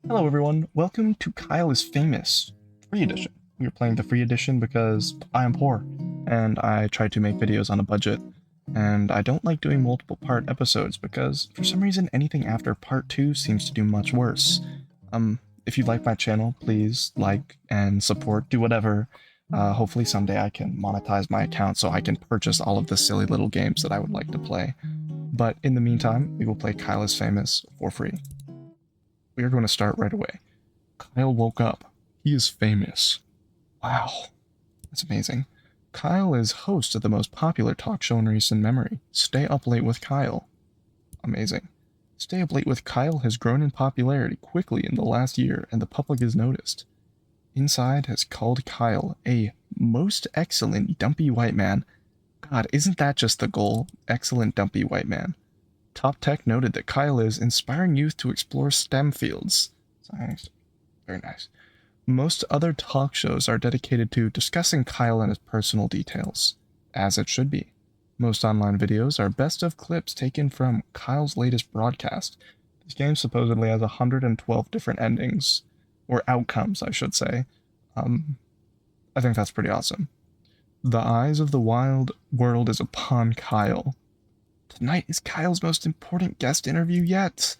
Hello everyone, welcome to Kyle is Famous, free edition. We're playing the free edition because I am poor, and I try to make videos on a budget, and I don't like doing multiple part episodes because for some reason anything after part 2 seems to do much worse. If you like my channel, please like and support, do whatever. Hopefully someday I can monetize my account so I can purchase all of the silly little games that I would like to play. But in the meantime, we will play Kyle is Famous for free. We are going to start right away. Kyle woke up. He is famous. Wow. That's amazing. Kyle is host of the most popular talk show in recent memory, Stay Up Late with Kyle. Amazing. Stay Up Late with Kyle has grown in popularity quickly in the last year, and the public has noticed. Inside has called Kyle a most excellent dumpy white man. God, isn't that just the goal? Excellent dumpy white man. Top Tech noted that Kyle is inspiring youth to explore STEM fields. Science. Very nice. Most other talk shows are dedicated to discussing Kyle and his personal details, as it should be. Most online videos are best of clips taken from Kyle's latest broadcast. This game supposedly has 112 different endings, or outcomes, I should say. I think that's pretty awesome. The eyes of the wild world is upon Kyle. Tonight is Kyle's most important guest interview yet.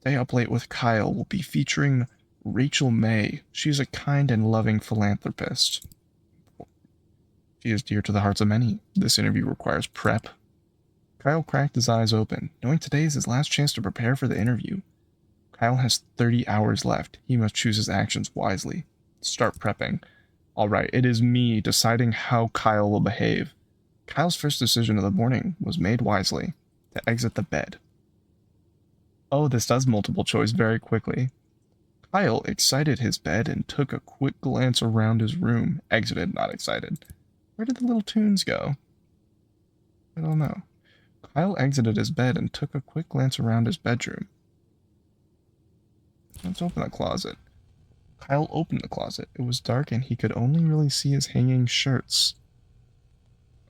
Stay Up Late with Kyle will be featuring Rachel May. She is a kind and loving philanthropist. She is dear to the hearts of many. This interview requires prep. Kyle cracked his eyes open, knowing today is his last chance to prepare for the interview. Kyle has 30 hours left. He must choose his actions wisely. Start prepping. Alright, it is me deciding how Kyle will behave. Kyle's first decision of the morning was made wisely, to exit the bed. Oh, this does multiple choice very quickly. Kyle exited his bed and took a quick glance around his room. Exited, not excited. Where did the little tunes go? I don't know. Kyle exited his bed and took a quick glance around his bedroom. Let's open the closet. Kyle opened the closet. It was dark and he could only really see his hanging shirts.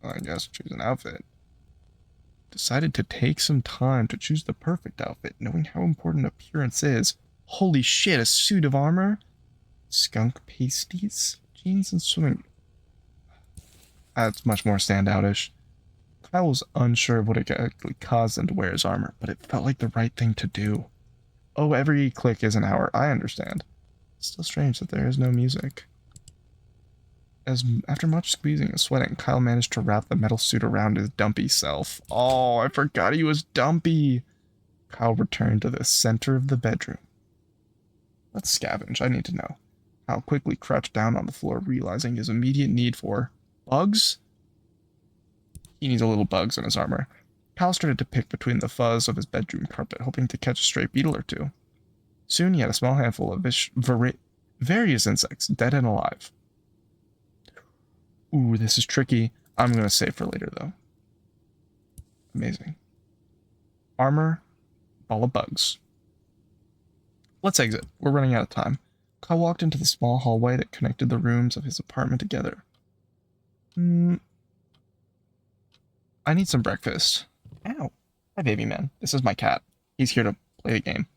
I guess choose an outfit. Decided to take some time to choose the perfect outfit, knowing how important appearance is. Holy shit, a suit of armor? Skunk pasties? Jeans and swimming. That's much more standoutish. Kyle was unsure of what exactly caused him to wear his armor, but it felt like the right thing to do. Oh, every click is an hour. I understand. It's still strange that there is no music. After much squeezing and sweating, Kyle managed to wrap the metal suit around his dumpy self. Oh, I forgot he was dumpy. Kyle returned to the center of the bedroom. Let's scavenge. I need to know. Kyle quickly crouched down on the floor, realizing his immediate need for bugs. He needs a little bugs in his armor. Kyle started to pick between the fuzz of his bedroom carpet, hoping to catch a stray beetle or two. Soon he had a small handful of various insects, dead and alive. Ooh, this is tricky. I'm going to save for later, though. Amazing. Armor, ball of bugs. Let's exit. We're running out of time. Kyle walked into the small hallway that connected the rooms of his apartment together. I need some breakfast. Ow. Hi, baby man. This is my cat. He's here to play the game.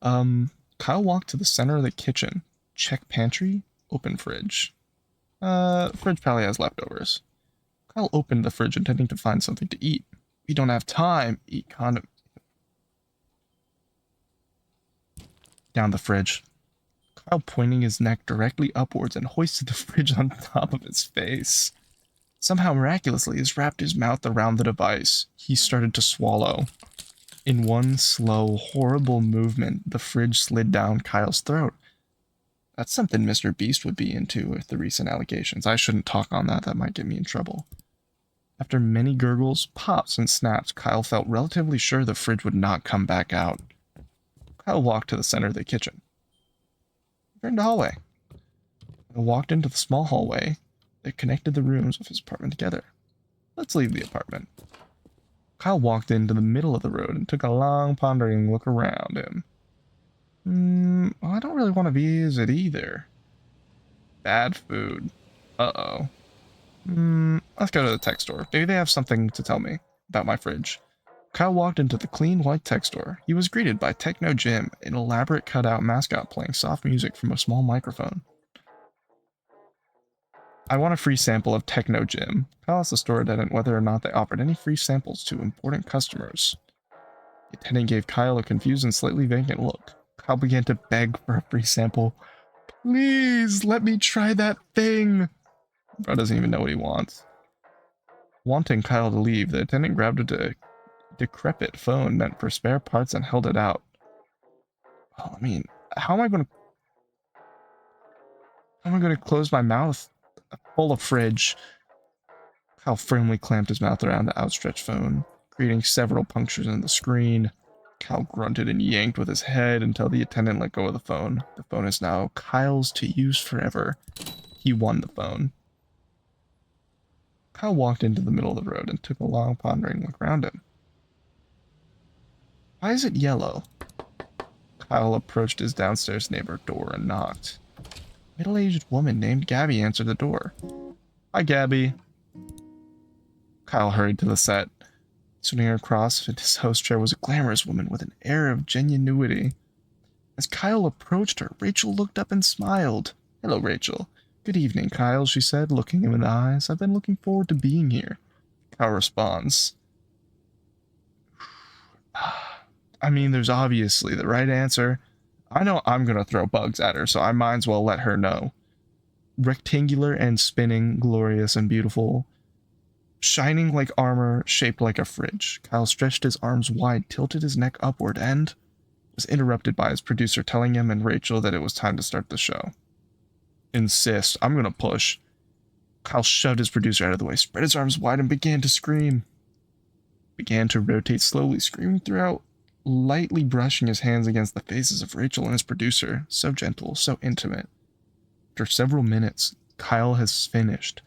Kyle walked to the center of the kitchen. Check pantry. Open fridge. Fridge probably has leftovers. Kyle opened the fridge intending to find something to eat. We don't have time. Eat condom. Down the fridge. Kyle pointing his neck directly upwards and hoisted the fridge on top of his face. Somehow miraculously, he wrapped his mouth around the device. He started to swallow. In one slow, horrible movement, the fridge slid down Kyle's throat. That's something Mr. Beast would be into with the recent allegations. I shouldn't talk on that. That might get me in trouble. After many gurgles, pops, and snaps, Kyle felt relatively sure the fridge would not come back out. Kyle walked to the center of the kitchen. He turned the hallway. Kyle walked into the small hallway that connected the rooms of his apartment together. Let's leave the apartment. Kyle walked into the middle of the road and took a long, pondering look around him. I don't really want to visit either. Bad food. Uh-oh. Let's go to the tech store. Maybe they have something to tell me about my fridge. Kyle walked into the clean white tech store. He was greeted by Techno Jim, an elaborate cutout mascot playing soft music from a small microphone. I want a free sample of Techno Jim. Kyle asked the store attendant whether or not they offered any free samples to important customers. The attendant gave Kyle a confused and slightly vacant look. Kyle began to beg for a free sample. Please, let me try that thing. Bro doesn't even know what he wants. Wanting Kyle to leave, the attendant grabbed a decrepit phone meant for spare parts and held it out. Oh, I mean, how am I going to close my mouth? Full of fridge. Kyle firmly clamped his mouth around the outstretched phone, creating several punctures in the screen. Kyle grunted and yanked with his head until the attendant let go of the phone. The phone is now Kyle's to use forever. He won the phone. Kyle walked into the middle of the road and took a long pondering look around him. Why is it yellow? Kyle approached his downstairs neighbor door and knocked. A middle-aged woman named Gabby answered the door. Hi, Gabby. Kyle hurried to the set. Sitting across his host chair was a glamorous woman with an air of genuinity. As Kyle approached her, Rachel looked up and smiled. Hello, Rachel. Good evening, Kyle, she said, looking him in the eyes. I've been looking forward to being here. Kyle responds. I mean, there's obviously the right answer. I know I'm going to throw bugs at her, so I might as well let her know. Rectangular and spinning, glorious and beautiful. Shining like armor, shaped like a fridge. Kyle stretched his arms wide, tilted his neck upward, and was interrupted by his producer telling him and Rachel that it was time to start the show. Insist. I'm gonna push. Kyle shoved his producer out of the way, spread his arms wide, and began to scream. Began to rotate slowly, screaming throughout, lightly brushing his hands against the faces of Rachel and his producer. So gentle, so intimate. After several minutes, Kyle has finished.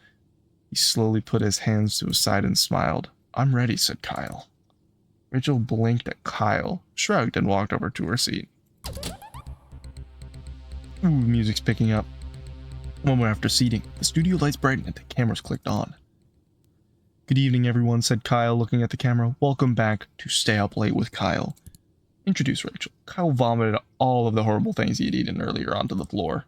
He slowly put his hands to his side and smiled. I'm ready, said Kyle. Rachel blinked at Kyle, shrugged, and walked over to her seat. Ooh, music's picking up. A moment after seating, the studio lights brightened and the cameras clicked on. Good evening, everyone, said Kyle, looking at the camera. Welcome back to Stay Up Late with Kyle. Introduce Rachel. Kyle vomited all of the horrible things he had eaten earlier onto the floor.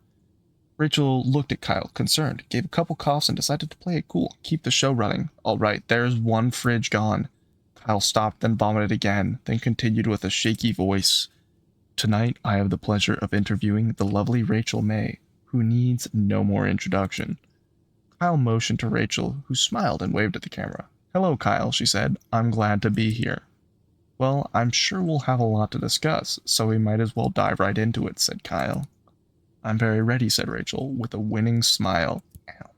Rachel looked at Kyle, concerned, gave a couple coughs, and decided to play it cool, keep the show running. All right, there's one fridge gone. Kyle stopped, then vomited again, then continued with a shaky voice. Tonight, I have the pleasure of interviewing the lovely Rachel May, who needs no more introduction. Kyle motioned to Rachel, who smiled and waved at the camera. Hello, Kyle, she said. I'm glad to be here. Well, I'm sure we'll have a lot to discuss, so we might as well dive right into it, said Kyle. I'm very ready, said Rachel, with a winning smile. Ow.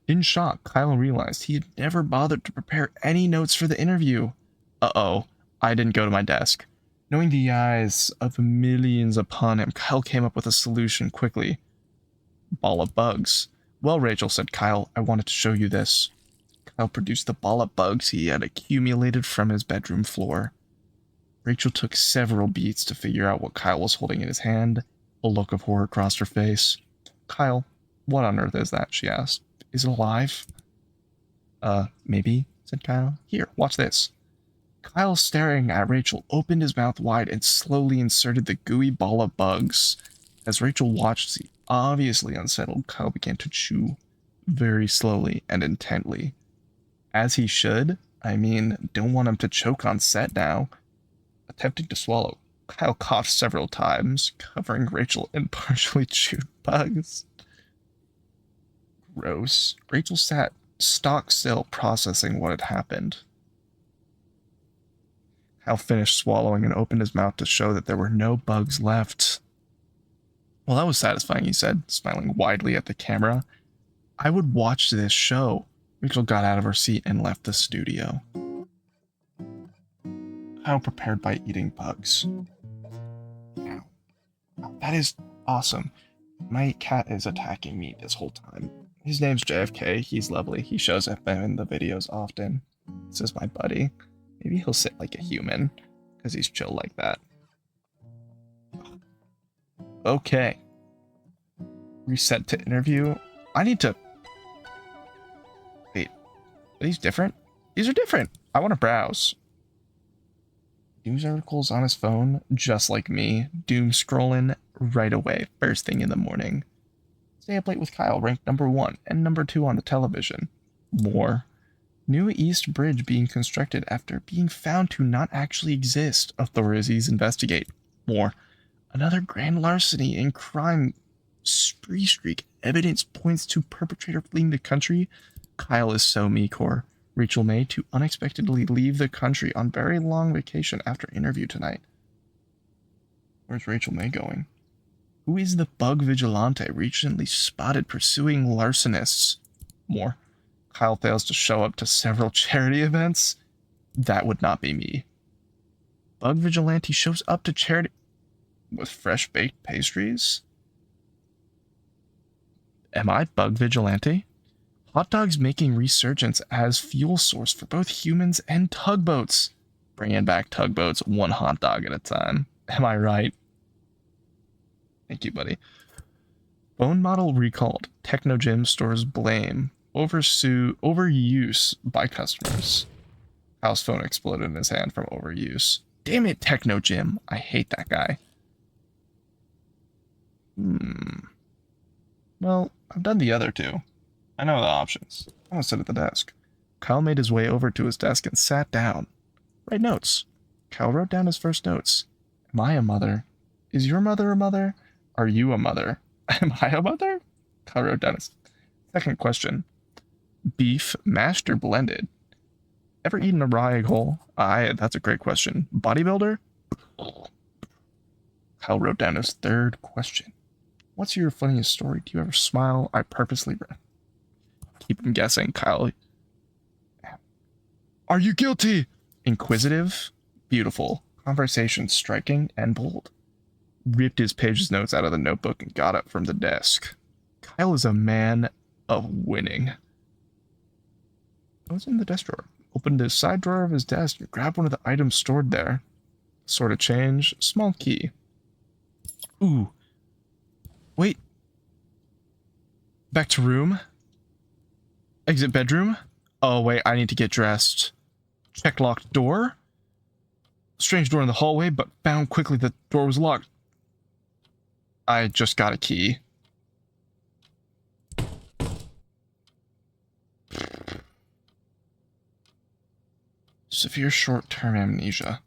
In shock, Kyle realized he had never bothered to prepare any notes for the interview. Uh-oh, I didn't go to my desk. Knowing the eyes of millions upon him, Kyle came up with a solution quickly. Ball of bugs. Well, Rachel, said Kyle, I wanted to show you this. Kyle produced the ball of bugs he had accumulated from his bedroom floor. Rachel took several beats to figure out what Kyle was holding in his hand. A look of horror crossed her face. Kyle, what on earth is that? She asked. Is it alive? Maybe, said Kyle. Here, watch this. Kyle, staring at Rachel, opened his mouth wide and slowly inserted the gooey ball of bugs. As Rachel watched, obviously unsettled, Kyle began to chew very slowly and intently. As he should. I mean, don't want him to choke on set now. Attempting to swallow, Kyle coughed several times, covering Rachel in partially chewed bugs. Gross. Rachel sat stock still, processing what had happened. Kyle finished swallowing and opened his mouth to show that there were no bugs left. Well, that was satisfying, he said, smiling widely at the camera. I would watch this show. Rachel got out of her seat and left the studio. Kyle prepared by eating bugs. Ow. That is awesome. My cat is attacking me this whole time. His name's JFK. He's lovely. He shows up in the videos often. This is my buddy. Maybe he'll sit like a human, because he's chill like that. Okay. Reset to interview. I need to... Wait. Are these different? These are different. I want to browse. News articles on his phone, just like me. Doom scrolling right away, first thing in the morning. Stay Up Late with Kyle ranked #1 and #2 on the television. More. New East Bridge being constructed after being found to not actually exist. Authorities investigate. More. Another grand larceny and crime spree streak. Evidence points to perpetrator fleeing the country. Kyle is so me-core. Rachel May to unexpectedly leave the country on very long vacation after interview tonight. Where's Rachel May going? Who is the bug vigilante recently spotted pursuing larcenists? More. Kyle fails to show up to several charity events. That would not be me. Bug vigilante shows up to charity with fresh baked pastries? Am I bug vigilante? Hot dogs making resurgence as fuel source for both humans and tugboats. Bringing back tugboats one hot dog at a time. Am I right? Thank you, buddy. Phone model recalled. Techno Gym stores blame. Overuse by customers. House phone exploded in his hand from overuse. Damn it, Techno Gym. I hate that guy. Well, I've done the other two. I know the options. I want to sit at the desk. Kyle made his way over to his desk and sat down. Write notes. Kyle wrote down his first notes. Am I a mother? Is your mother a mother? Are you a mother? Am I a mother? Kyle wrote down his second question. Beef, mashed or blended? Ever eaten a raw egg whole? That's a great question. Bodybuilder? Kyle wrote down his third question. What's your funniest story? Do you ever smile? I purposely keep him guessing. Kyle. Are you guilty? Inquisitive? Beautiful. Conversation striking and bold. Ripped his page's notes out of the notebook and got up from the desk. Kyle is a man of winning. I was in the desk drawer. Opened the side drawer of his desk and grabbed one of the items stored there. Sort of change. Small key. Ooh. Wait. Back to room. Exit bedroom. Oh, wait, I need to get dressed. Check locked door. Strange door in the hallway, but found quickly the door was locked. I just got a key. Severe short-term amnesia.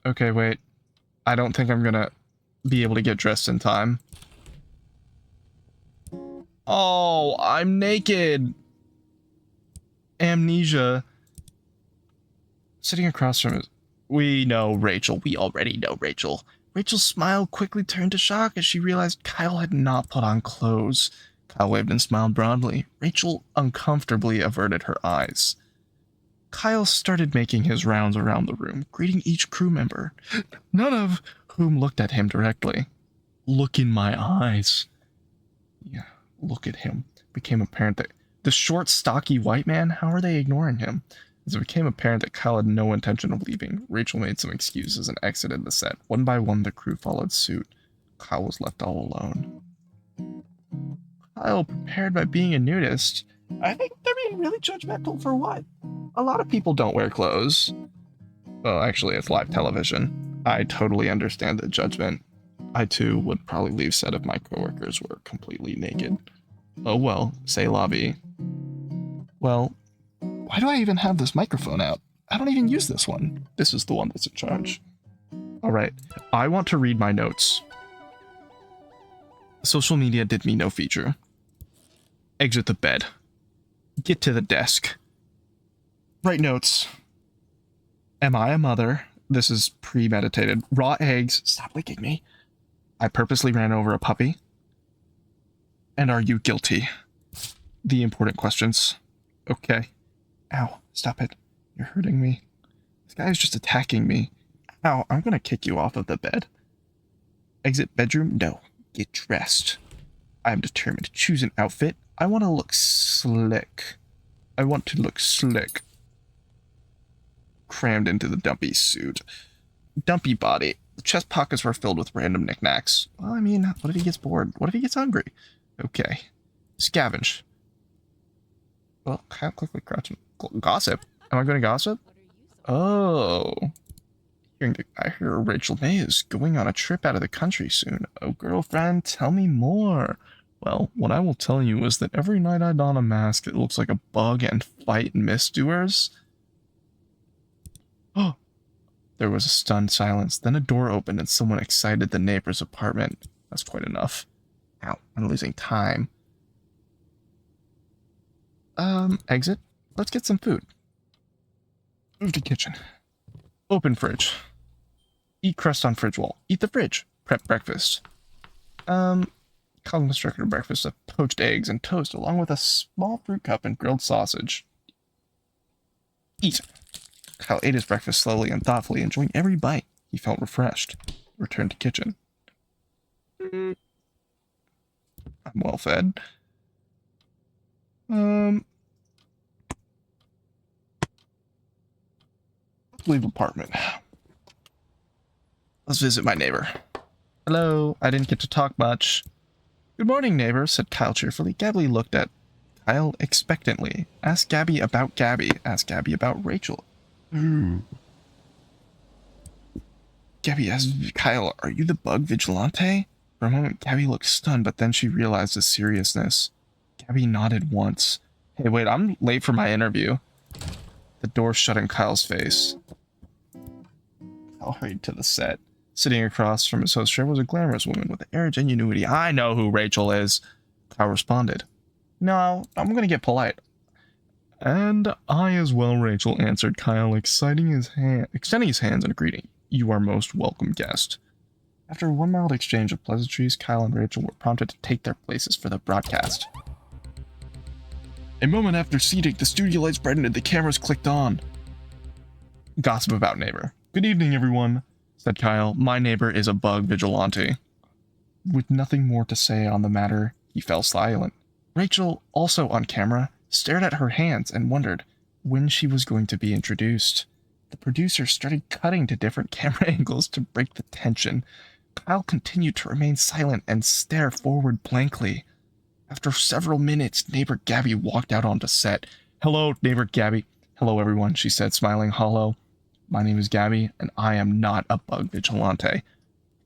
Okay, wait. I don't think I'm gonna be able to get dressed in time. Oh, I'm naked. Amnesia. Sitting across from us. We know Rachel. We already know Rachel. Rachel's smile quickly turned to shock as she realized Kyle had not put on clothes. Kyle waved and smiled broadly. Rachel uncomfortably averted her eyes. Kyle started making his rounds around the room, greeting each crew member, none of whom looked at him directly. Look in my eyes. Yeah, look at him. It became apparent that the short, stocky white man, how are they ignoring him? As it became apparent that Kyle had no intention of leaving, Rachel made some excuses and exited the set. One by one, the crew followed suit. Kyle was left all alone. Kyle, prepared by being a nudist. I think they're being really judgmental for what? A lot of people don't wear clothes. Well, actually, it's live television. I totally understand the judgment. I, too, would probably leave set if my coworkers were completely naked. Oh well, say lobby. Well, why do I even have this microphone out? I don't even use this one. This is the one that's in charge. Alright, I want to read my notes. Social media did me no feature. Exit the bed. Get to the desk. Write notes. Am I a mother? This is premeditated. Raw eggs. Stop licking me. I purposely ran over a puppy. And are you guilty? The important questions. Okay. Ow. Stop it. You're hurting me. This guy is just attacking me. Ow. I'm gonna kick you off of the bed. Exit bedroom? No. Get dressed. I am determined to choose an outfit. I want to look slick. I want to look slick. Crammed into the dumpy suit. Dumpy body. The chest pockets were filled with random knickknacks. Well, I mean, what if he gets bored? What if he gets hungry? Okay. Scavenge. Well, can't quickly crouch and gossip. Am I going to gossip? Oh. I hear Rachel May is going on a trip out of the country soon. Oh, girlfriend, tell me more. Well, what I will tell you is that every night I don a mask, it looks like a bug and fight misdoers. Oh, there was a stunned silence. Then a door opened and someone excited the neighbor's apartment. That's quite enough. Ow, I'm losing time. Exit. Let's get some food. Move to kitchen. Open fridge. Eat crust on fridge wall. Eat the fridge. Prep breakfast. Kyle constructed breakfast of poached eggs and toast along with a small fruit cup and grilled sausage. Eat. Kyle ate his breakfast slowly and thoughtfully, enjoying every bite. He felt refreshed. Returned to kitchen. I'm well fed. Let's leave apartment. Let's visit my neighbor. Hello, I didn't get to talk much. Good morning, neighbor, said Kyle cheerfully. Gabby looked at Kyle expectantly. Ask Gabby about Gabby. Ask Gabby about Rachel. Gabby asked Kyle, are you the bug vigilante? For a moment, Gabby looked stunned, but then she realized the seriousness. Gabby nodded once. Hey, wait, I'm late for my interview. The door shut in Kyle's face. Kyle hurried to the set. Sitting across from his host chair was a glamorous woman with an air of ingenuity. I know who Rachel is. Kyle responded. No, I'm gonna get polite. And I as well, Rachel, answered Kyle, extending his hands in a greeting. You are most welcome, guest. After one mild exchange of pleasantries, Kyle and Rachel were prompted to take their places for the broadcast. A moment after seating, the studio lights brightened and the cameras clicked on. Gossip about neighbor. Good evening, everyone, said Kyle. My neighbor is a bug vigilante. With nothing more to say on the matter, he fell silent. Rachel, also on camera, stared at her hands and wondered when she was going to be introduced. The producer started cutting to different camera angles to break the tension. Kyle continued to remain silent and stare forward blankly. After several minutes, neighbor Gabby walked out onto set. Hello, neighbor Gabby. Hello, everyone, she said, smiling hollow. My name is Gabby, and I am not a bug vigilante.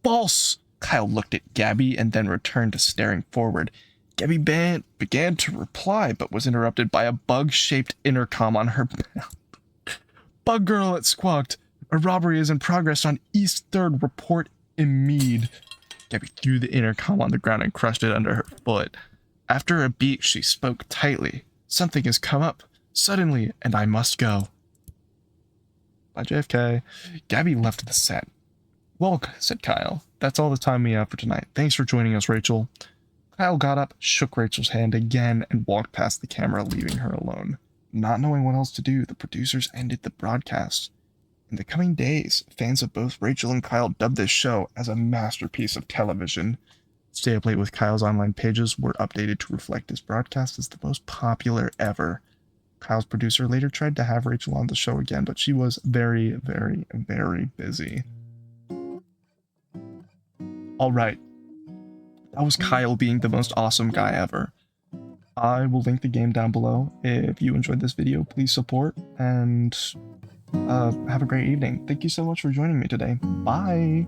False! Kyle looked at Gabby and then returned to staring forward. Gabby began to reply, but was interrupted by a bug-shaped intercom on her mouth. Bug girl, it squawked. A robbery is in progress on East 3rd. Report immediate. Gabby threw the intercom on the ground and crushed it under her foot. After a beat, she spoke tightly. Something has come up, suddenly, and I must go. Bye, JFK. Gabby left the set. Well, said Kyle, that's all the time we have for tonight. Thanks for joining us, Rachel. Kyle got up, shook Rachel's hand again, and walked past the camera, leaving her alone. Not knowing what else to do, the producers ended the broadcast. In the coming days, fans of both Rachel and Kyle dubbed this show as a masterpiece of television. Stay Up Late with Kyle's online pages were updated to reflect this broadcast as the most popular ever. Kyle's producer later tried to have Rachel on the show again, but she was very, very, very busy. Alright, that was Kyle being the most awesome guy ever. I will link the game down below. If you enjoyed this video, please support, and have a great evening. Thank you so much for joining me today. Bye!